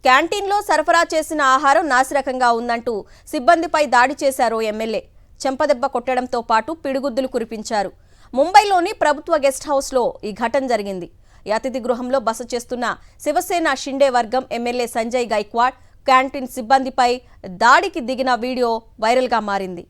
క్యాంటీన్లో సరఫరా చేసిన ఆహారం నాసిరకంగా ఉందంటూ సిబ్బందిపై దాడి చేశారు ఎమ్మెల్యే. చెంపదెబ్బ కొట్టడంతో పాటు పిడిగుద్దులు కురిపించారు. ముంబైలోని ప్రభుత్వ గెస్ట్ హౌస్లో ఈ ఘటన జరిగింది. ఈ అతిథి గృహంలో బస చేస్తున్న శివసేన షిండే వర్గం ఎమ్మెల్యే సంజయ్ గైక్వాడ్ క్యాంటీన్ సిబ్బందిపై దాడికి దిగిన వీడియో వైరల్గా మారింది.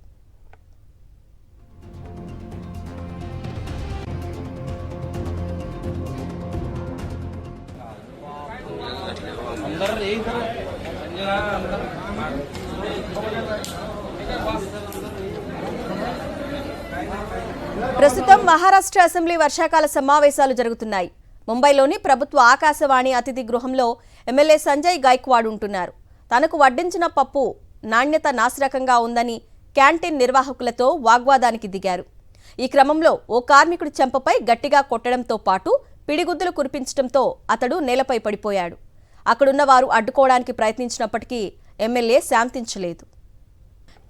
ప్రస్తుతం మహారాష్ట్ర అసెంబ్లీ వర్షాకాల సమావేశాలు జరుగుతున్నాయి. ముంబైలోని ప్రభుత్వ ఆకాశవాణి అతిథి గృహంలో ఎమ్మెల్యే సంజయ్ గైక్వాడ్ ఉంటున్నారు. తనకు వడ్డించిన పప్పు నాణ్యత నాసిరకంగా ఉందని క్యాంటీన్ నిర్వాహకులతో వాగ్వాదానికి దిగారు. ఈ క్రమంలో ఓ కార్మికుడి చెంపపై గట్టిగా కొట్టడంతో పాటు పిడిగుద్దులు కురిపించడంతో అతడు నేలపై పడిపోయాడు. అక్కడున్న వారు అడ్డుకోవడానికి ప్రయత్నించినప్పటికీ ఎమ్మెల్యే శాంతించలేదు.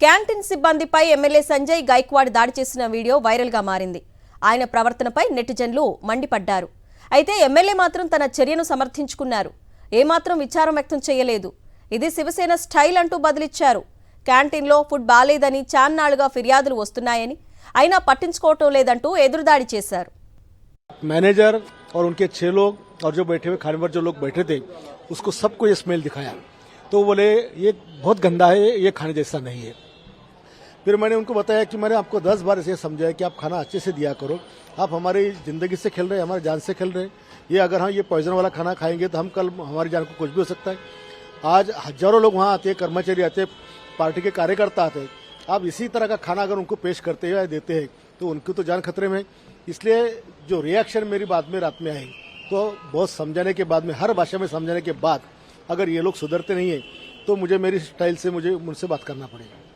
క్యాంటీన్ సిబ్బందిపై ఎమ్మెల్యే సంజయ్ గైక్వాడ్ దాడి చేసిన వీడియో వైరల్గా మారింది. ఆయన ప్రవర్తనపై నెటిజన్లు మండిపడ్డారు. అయితే ఎమ్మెల్యే మాత్రం తన చర్యను సమర్థించుకున్నారు. ఏమాత్రం విచారం వ్యక్తం చేయలేదు. ఇది శివసేన స్టైల్ అంటూ బదిలిచ్చారు. క్యాంటీన్లో ఫుడ్ బాలేదని చాన్నాళ్లుగా ఫిర్యాదులు వస్తున్నాయని అయినా పట్టించుకోవటం లేదంటూ ఎదురుదాడి చేశారు. मैनेजर और उनके 6 लोग और जो बैठे हुए खाने पर जो लोग बैठे थे उसको सबको ये स्मेल दिखाया, तो बोले ये बहुत गंदा है, ये खाने जैसा नहीं है। फिर मैंने उनको बताया कि मैंने आपको 10 बार ऐसे समझाया कि आप खाना अच्छे से दिया करो, आप हमारी जिंदगी से खेल रहे हैं, हमारी जान से खेल रहे हैं। ये अगर हम ये पॉइजन वाला खाना खाएंगे तो हम कल हमारी जान को कुछ भी हो सकता है। आज हजारों लोग वहाँ आते हैं, कर्मचारी आते हैं, पार्टी के कार्यकर्ता आते हैं। आप इसी तरह का खाना अगर उनको पेश करते हैं या देते हैं तो उनकी तो जान खतरे में। इसलिए जो रिएक्शन मेरी बात में रात में आई, तो बहुत समझाने के बाद में, हर भाषा में समझाने के बाद अगर ये लोग सुधरते नहीं है तो मुझे मेरी स्टाइल से मुझे मुझसे बात करना पड़ेगा।